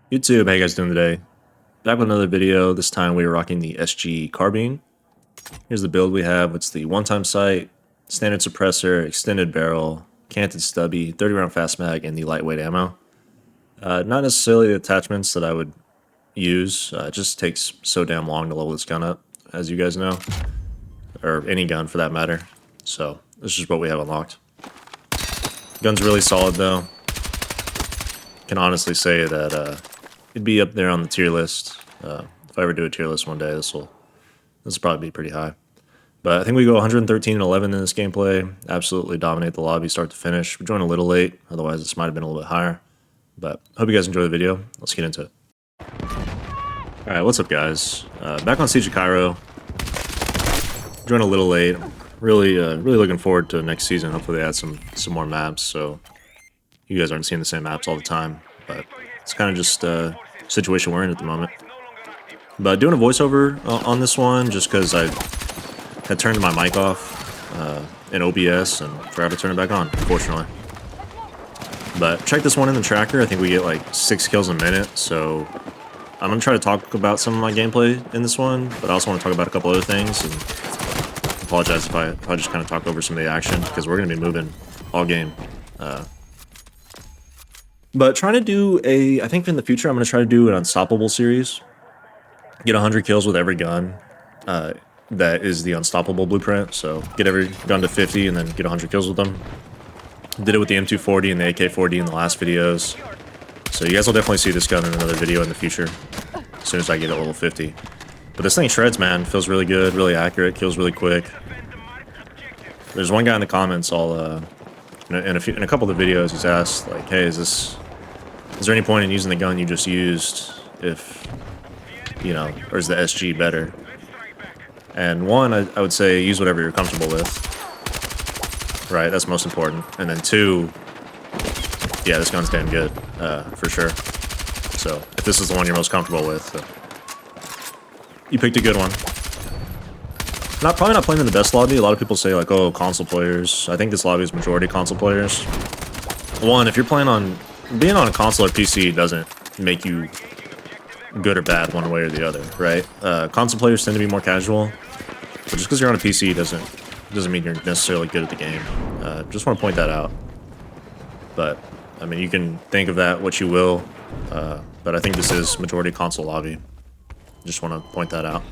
YouTube, how you guys doing today? Back with another video. This time we are rocking the SG carbine. Here's the build we have. It's the one-time sight, standard suppressor, extended barrel, canted stubby, 30 round fast mag, and the lightweight ammo. Not necessarily the attachments that I would use. It just takes so damn long to level this gun up, as you guys know, or any gun for that matter. So this is what we have unlocked. Gun's really solid though. Can honestly say that it'd be up there on the tier list. If I ever do a tier list one day, this will probably be pretty high. But I think we go 113 and 11 in this gameplay. Absolutely dominate the lobby start to finish. We joined a little late, otherwise this might have been a little bit higher. But hope you guys enjoy the video. Let's get into it. Alright, what's up guys? Back on Siege of Cairo. Joined a little late. Really looking forward to next season. Hopefully they add some more maps, so you guys aren't seeing the same maps all the time. But it's kind of just a situation we're in at the moment. But doing a voiceover on this one just because I had turned my mic off in OBS and forgot to turn it back on, unfortunately. But check this one in the tracker. I think we get like 6 kills a minute, so I'm going to try to talk about some of my gameplay in this one, but I also want to talk about a couple other things, and apologize if I just kind of talk over some of the action, because we're going to be moving all game. But trying to do I think in the future I'm going to try to do an Unstoppable series. Get 100 kills with every gun. That is the Unstoppable blueprint, so get every gun to 50 and then get 100 kills with them. Did it with the M240 and the AK-40 in the last videos. So you guys will definitely see this gun in another video in the future, as soon as I get at level 50. But this thing shreds, man. Feels really good, really accurate, kills really quick. There's one guy in the comments, in a couple of the videos, he's asked, like, hey, is there any point in using the gun you just used if, you know, or is the SG better? And one, I would say use whatever you're comfortable with. Right, that's most important. And then two, yeah, this gun's damn good, for sure. So if this is the one you're most comfortable with, you picked a good one. Probably not playing in the best lobby. A lot of people say like, oh, console players. I think this lobby is majority console players. One, if you're playing on, being on a console or PC doesn't make you good or bad one way or the other, right? Console players tend to be more casual, but just because you're on a PC doesn't mean you're necessarily good at the game. Just want to point that out. But I mean, you can think of that what you will, but I think this is majority console lobby. Just want to point that out.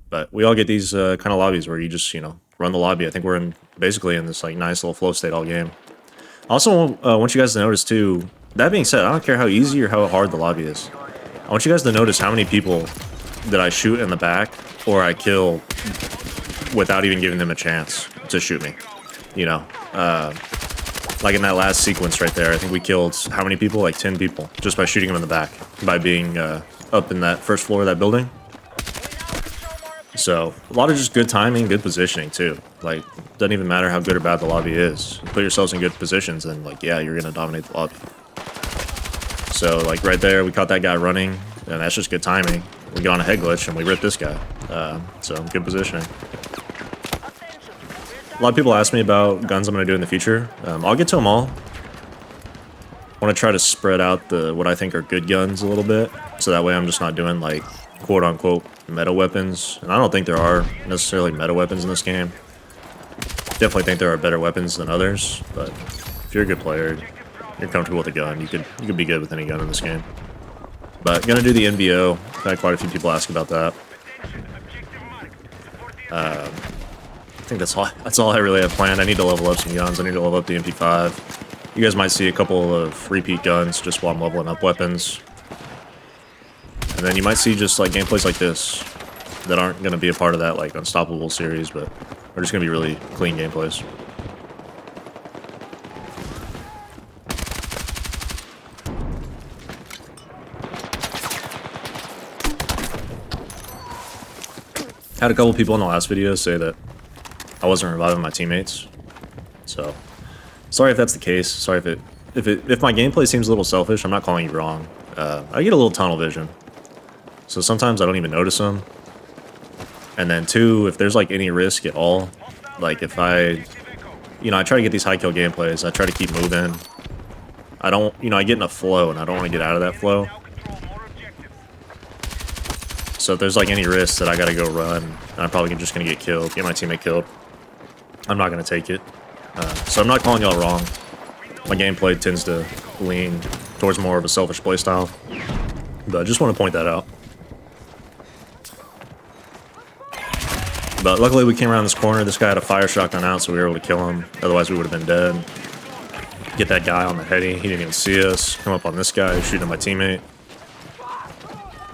But we all get these kind of lobbies where you just, you know, run the lobby. I think we're basically in this like nice little flow state all game. I also want you guys to notice too, that being said, I don't care how easy or how hard the lobby is. I want you guys to notice how many people that I shoot in the back or I kill without even giving them a chance to shoot me. You know, like in that last sequence right there, I think we killed how many people? Like 10 people just by shooting them in the back, by being up in that first floor of that building. So a lot of just good timing, good positioning too. Like, doesn't even matter how good or bad the lobby is. You put yourselves in good positions and like, yeah, you're gonna dominate the lobby. So like right there, we caught that guy running, and that's just good timing. We get on a head glitch and we rip this guy. So good positioning. A lot of people ask me about guns I'm going to do in the future. I'll get to them all. I want to try to spread out what I think are good guns a little bit, so that way I'm just not doing like quote-unquote meta weapons. And I don't think there are necessarily meta weapons in this game. Definitely think there are better weapons than others, but if you're a good player, you're comfortable with a gun, you could be good with any gun in this game. But gonna do the NBO. I've had quite a few people ask about that. I think that's all I really have planned. I need to level up some guns. I need to level up the MP5. You guys might see a couple of repeat guns just while I'm leveling up weapons. And then you might see just like gameplays like this that aren't going to be a part of that like Unstoppable series, but are just going to be really clean gameplays. Had a couple people in the last video say that I wasn't reviving my teammates, so sorry if that's the case. Sorry if my gameplay seems a little selfish. I'm not calling you wrong. I get a little tunnel vision, so sometimes I don't even notice them. And then two, if there's like any risk at all, like if I try to get these high kill gameplays. I try to keep moving. I don't, I get in a flow and I don't want to get out of that flow. So if there's like any risk that I gotta go run, and I'm probably just gonna get killed, get my teammate killed, I'm not gonna take it. So I'm not calling y'all wrong. My gameplay tends to lean towards more of a selfish playstyle, but I just want to point that out. But luckily we came around this corner. This guy had a fire shotgun out, so we were able to kill him. Otherwise we would have been dead. Get that guy on the heady. He didn't even see us. Come up on this guy, shooting at my teammate.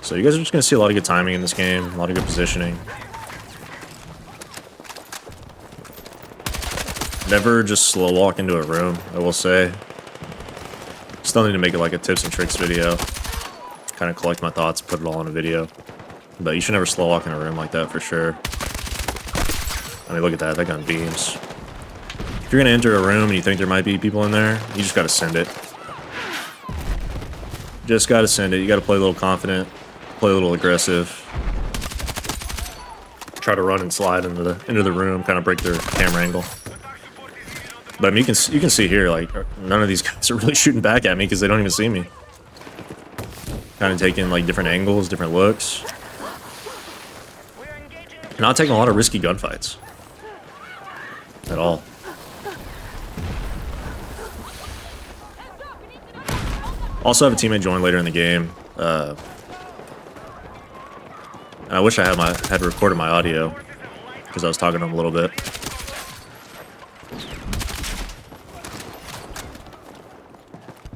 So you guys are just going to see a lot of good timing in this game, a lot of good positioning. Never just slow walk into a room, I will say. Still need to make it like a tips and tricks video. Kind of collect my thoughts, put it all in a video. But you should never slow walk in a room like that for sure. I mean, look at that, that gun beams. If you're going to enter a room and you think there might be people in there, you just got to send it. Just got to send it. You got to play a little confident, play a little aggressive. Try to run and slide into the room, kind of break their camera angle. But I mean, you can see here, like, none of these guys are really shooting back at me because they don't even see me. Kind of taking like different angles, different looks. Not taking a lot of risky gunfights at all. Also have a teammate join later in the game. And I wish I had recorded my audio because I was talking to him a little bit.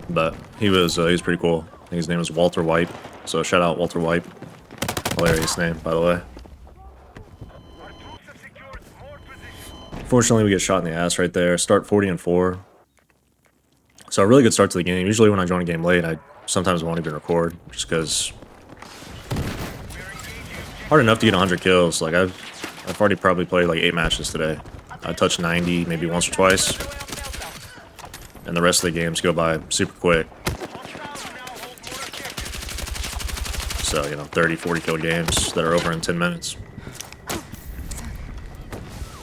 But he was pretty cool. I think his name was Walter Wipe. So shout out Walter Wipe. Hilarious name, by the way. Fortunately, we get shot in the ass right there. Start 40-4. So a really good start to the game. Usually when I join a game late, I sometimes won't even record just because hard enough to get 100 kills. Like I've already probably played like 8 matches today. I touched 90 maybe once or twice. And the rest of the games go by super quick. So, you know, 30, 40 kill games that are over in 10 minutes.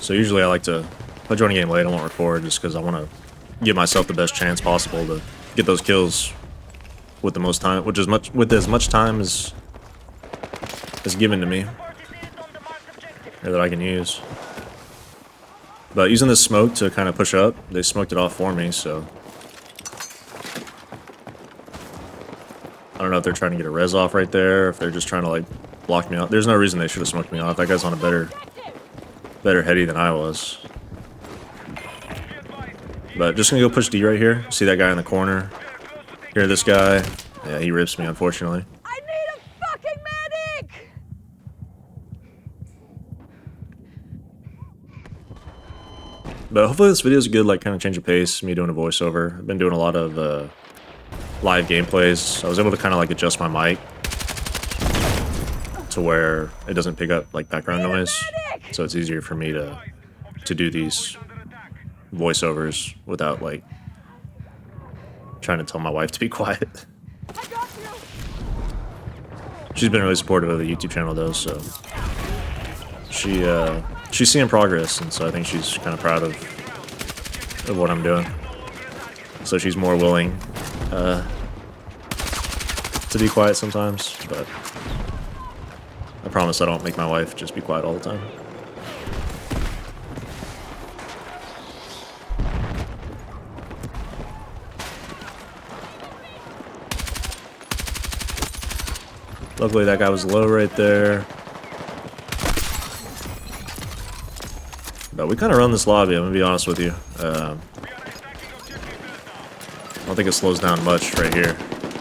So usually I like to, if I join a game late, I won't record just because I want to give myself the best chance possible to get those kills with the most time, with as much time as given to me, or that I can use. But using this smoke to kind of push up, they smoked it off for me, so I don't know if they're trying to get a res off right there, if they're just trying to like block me out. There's no reason they should have smoked me off. That guy's on a better heady than I was. But just gonna go push D right here. See that guy in the corner? Hear this guy? Yeah, he rips me, unfortunately. I need a fucking medic! But hopefully this video is a good, like, kind of change of pace. Me doing a voiceover. I've been doing a lot of live gameplays. I was able to kind of like adjust my mic to where it doesn't pick up like background noise, so it's easier for me to do these voiceovers without like trying to tell my wife to be quiet. She's been really supportive of the YouTube channel though, so she's seeing progress, and so I think she's kind of proud of what I'm doing. So she's more willing to be quiet sometimes, but I promise I don't make my wife just be quiet all the time. Luckily that guy was low right there. But we kind of run this lobby, I'm gonna be honest with you. I don't think it slows down much right here.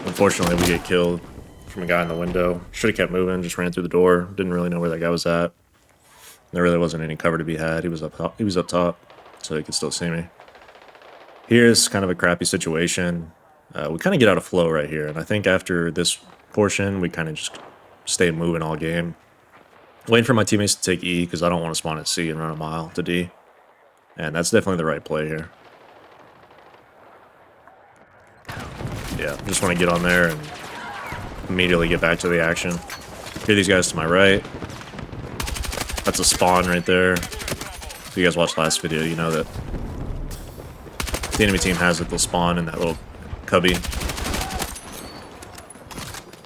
Unfortunately, we get killed from a guy in the window. Should have kept moving, just ran through the door. Didn't really know where that guy was at. There really wasn't any cover to be had. He was up top, so he could still see me. Here's kind of a crappy situation. We kind of get out of flow right here, and I think after this portion, we kind of just stay moving all game. Waiting for my teammates to take E, because I don't want to spawn at C and run a mile to D. And that's definitely the right play here. Yeah, just want to get on there and immediately get back to the action. Hear these guys to my right. That's a spawn right there. If you guys watched last video, you know that the enemy team has it. They'll spawn in that little cubby.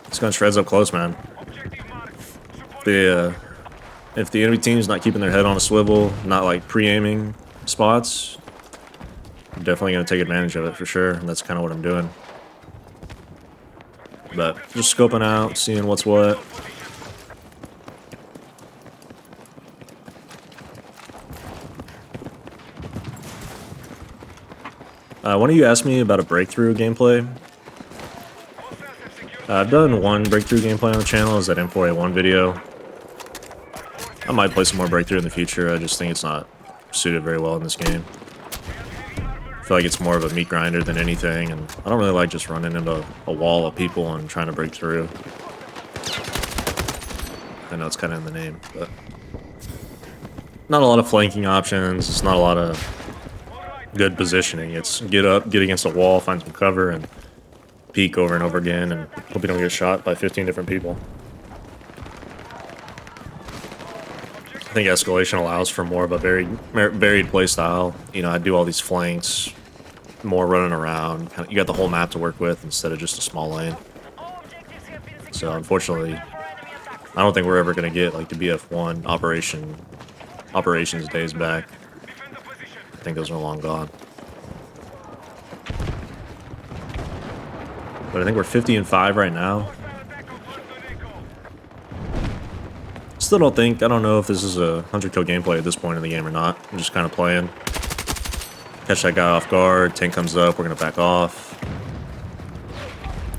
This gun shreds up close, man. if the enemy team's not keeping their head on a swivel, not like pre-aiming spots, I'm definitely gonna take advantage of it for sure, and that's kind of what I'm doing. But just scoping out, seeing what's what. One of you asked me about a breakthrough gameplay. I've done one breakthrough gameplay on the channel, is that M4A1 video. I might play some more breakthrough in the future, I just think it's not suited very well in this game. I feel like it's more of a meat grinder than anything, and I don't really like just running into a wall of people and trying to break through. I know it's kind of in the name, but not a lot of flanking options, it's not a lot of good positioning. It's get up, get against a wall, find some cover, and peek over and over again, and hope you don't get shot by 15 different people. I think Escalation allows for more of a varied play style. You know, I do all these flanks, more running around. You got the whole map to work with instead of just a small lane. So unfortunately, I don't think we're ever going to get like the BF1 operations days back. I think those are long gone. But I think we're 50-5 right now. Still don't know if this is a 100 kill gameplay at this point in the game or not. I'm just kind of playing. Catch that guy off guard, tank comes up, we're gonna back off.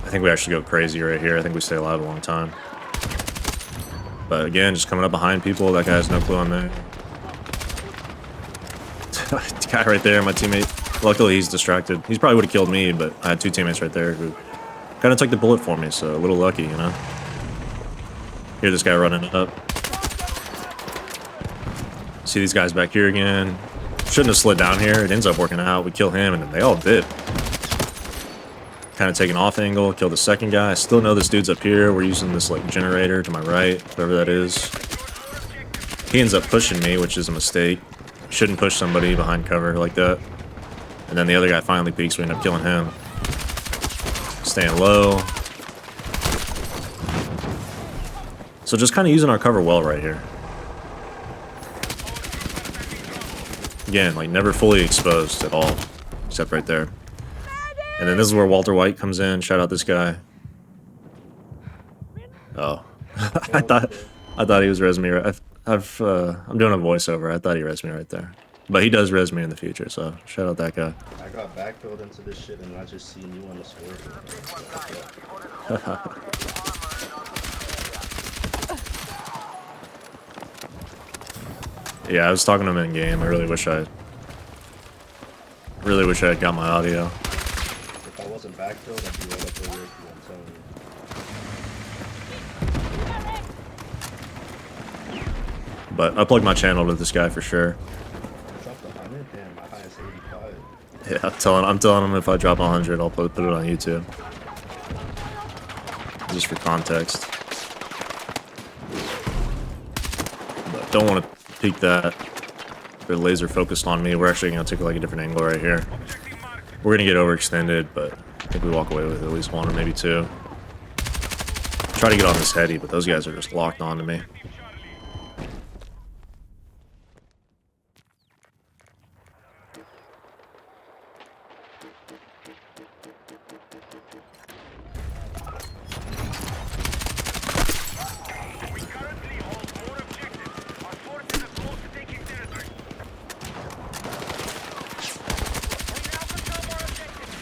I think we actually go crazy right here. I think we stay alive a long time. But again, just coming up behind people, that guy has no clue on there. The guy right there, my teammate, luckily he's distracted. He's probably would have killed me, but I had two teammates right there who kind of took the bullet for me, so a little lucky, you know? Hear this guy running up. See these guys back here again. Shouldn't have slid down here. It ends up working out. We kill him, and then they all did. Kind of take an off angle, kill the second guy. I still know this dude's up here. We're using this like generator to my right, whatever that is. He ends up pushing me, which is a mistake. Shouldn't push somebody behind cover like that. And then the other guy finally peeks. We end up killing him. Staying low. So just kind of using our cover well right here. Again, like never fully exposed at all, except right there. And then this is where Walter White comes in. Shout out this guy. Oh, I thought he was res me. I'm doing a voiceover. I thought he res me right there, but he does res me in the future. So shout out that guy. I got backfilled into this shit, and I just seen you on the score. Yeah, I was talking to him in game. I really wish I had got my audio. If I wasn't backfilled, I'd be right up there with you, I'm telling you. But I plugged my channel to this guy for sure. Dropped 100? Damn, my highest 85. Yeah, I'm telling him if I drop 100, I'll put it on YouTube. Just for context. But don't want to peek that. They're laser focused on me. We're actually going to take like a different angle right here. We're going to get overextended, but I think we walk away with at least one or maybe two. Try to get on this heady, but those guys are just locked on to me.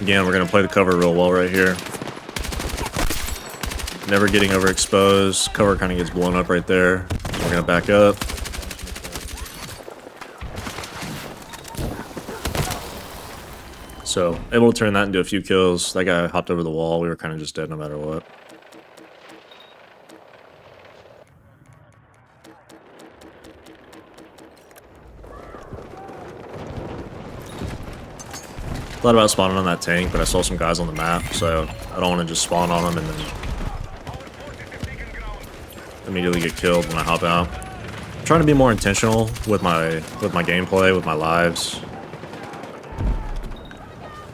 Again, we're going to play the cover real well right here. Never getting overexposed. Cover kind of gets blown up right there. We're going to back up. So, able to turn that into a few kills. That guy hopped over the wall. We were kind of just dead no matter what. Thought about spawning on that tank, but I saw some guys on the map, so I don't want to just spawn on them and then immediately get killed when I hop out. I'm trying to be more intentional with my gameplay, with my lives.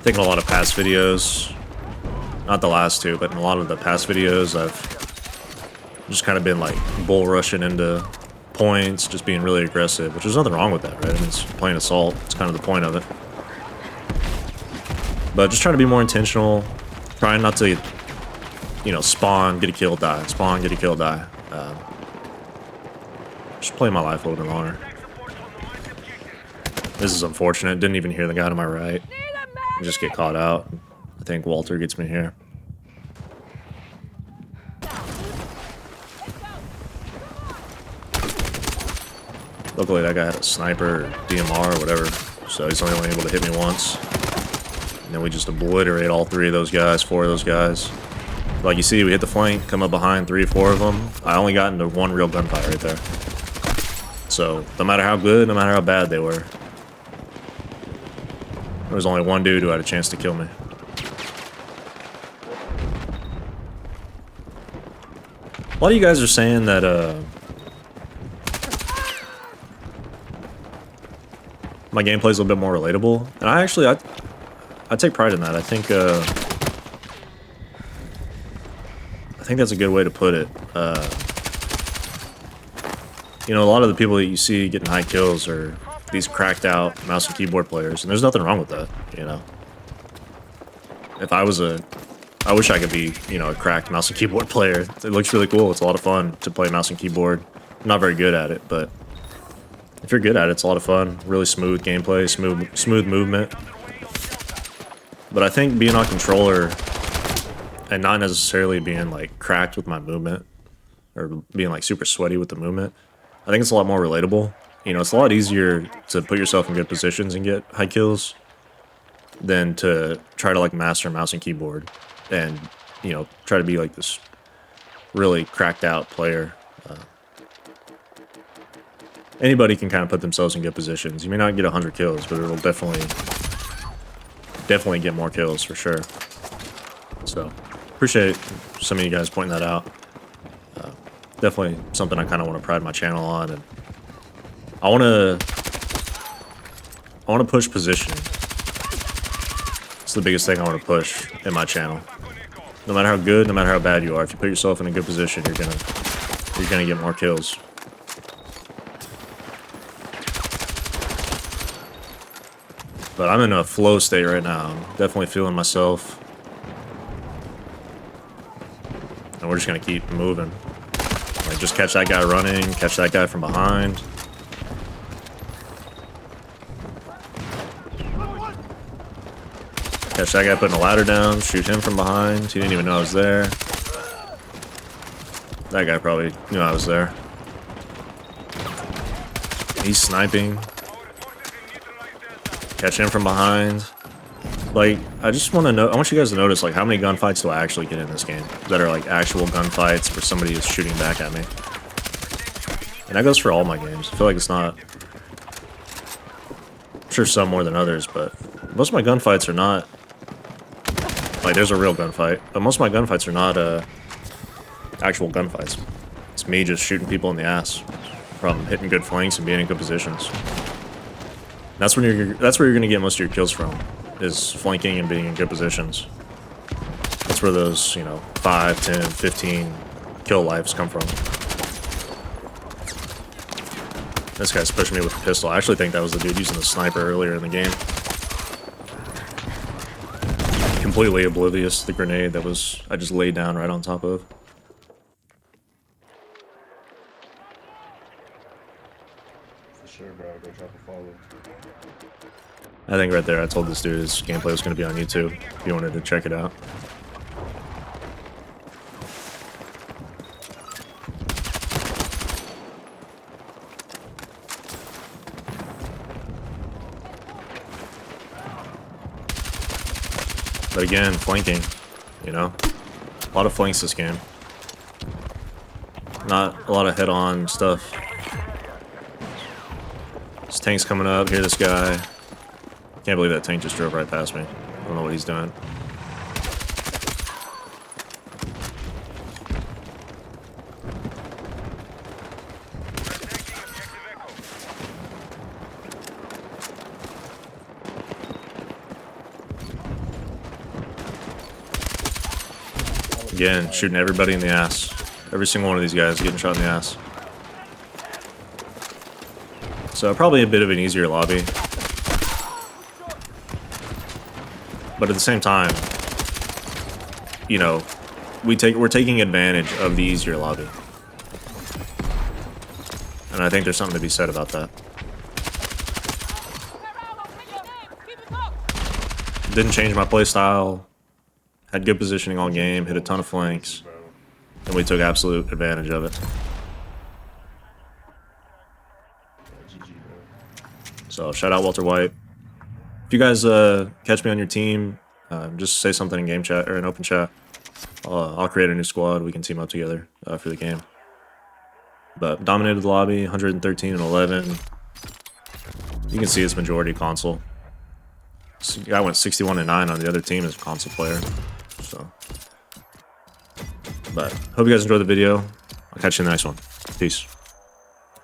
Taking a lot of past videos, not the last two, but in a lot of the past videos, I've Just kind of been like bull rushing into points, just being really aggressive, which there's nothing wrong with that, right? I mean, it's playing assault. It's kind of the point of it. But just trying to be more intentional, trying not to, you know, spawn, get a kill, die, spawn, get a kill, die. Just playing my life a little bit longer. This is unfortunate. Didn't even hear the guy to my right. I just get caught out. I think Walter gets me here. Luckily, that guy had a sniper, or DMR, or whatever, so he's only able to hit me once. And then we just obliterate all 3 of those guys, 4 of those guys. Like you see, we hit the flank, come up behind 3 or 4 of them. I only got into 1 real gunfight right there. So, no matter how good, no matter how bad they were, there was only 1 dude who had a chance to kill me. A lot of you guys are saying that, my gameplay's a little bit more relatable, and I take pride in that. I think that's a good way to put it. You know, a lot of the people that you see getting high kills are these cracked out mouse and keyboard players, and there's nothing wrong with that, you know. If I wish I could be, you know, a cracked mouse and keyboard player. It looks really cool. It's a lot of fun to play mouse and keyboard. I'm not very good at it, but if you're good at it, it's a lot of fun. Really smooth gameplay, smooth movement. But I think being on controller and not necessarily being like cracked with my movement or being like super sweaty with the movement, I think it's a lot more relatable. You know, it's a lot easier to put yourself in good positions and get high kills than to try to like master mouse and keyboard and, you know, try to be like this really cracked out player. Anybody can kind of put themselves in good positions. You may not get 100 kills, but it'll definitely get more kills for sure. So, appreciate some of you guys pointing that out. Definitely something I kind of want to pride my channel on, and I want to push positioning. It's the biggest thing I want to push in my channel. No matter how good, no matter how bad you are, if you put yourself in a good position, you're gonna get more kills. But I'm in a flow state right now. I'm definitely feeling myself. And we're just gonna keep moving. Like, just catch that guy running, catch that guy from behind. Catch that guy putting a ladder down, shoot him from behind. He didn't even know I was there. That guy probably knew I was there. He's sniping. Catch him from behind. Like, I just want to know. I want you guys to notice, like, how many gunfights do I actually get in this game that are like actual gunfights where somebody is shooting back at me. And that goes for all my games. I feel like it's not. I'm sure some more than others, but most of my gunfights are not. Like, there's a real gunfight, but most of my gunfights are not actual gunfights. It's me just shooting people in the ass from hitting good flanks and being in good positions. That's where you're gonna get most of your kills from, is flanking and being in good positions. That's where those, you know, 5, 10, 15 kill lives come from. This guy's pushing me with a pistol. I actually think that was the dude using the sniper earlier in the game. Completely oblivious to the grenade that I just laid down right on top of. For sure, bro. Go drop a follow. I think right there I told this dude his gameplay was going to be on YouTube if you wanted to check it out. But again, flanking, you know? A lot of flanks this game. Not a lot of head-on stuff. This tank's coming up, hear this guy. Can't believe that tank just drove right past me. I don't know what he's doing. Again, shooting everybody in the ass. Every single one of these guys getting shot in the ass. So probably a bit of an easier lobby. But at the same time, you know, we're taking advantage of the easier lobby. And I think there's something to be said about that. Didn't change my playstyle. Had good positioning all game, hit a ton of flanks. And we took absolute advantage of it. So shout out Walter White. If you guys catch me on your team, just say something in game chat or in open chat. I'll create a new squad. We can team up together for the game. But dominated the lobby, 113 and 11. You can see it's majority console. This guy went 61 and 9 on the other team as a console player. So, but hope you guys enjoyed the video. I'll catch you in the next one. Peace.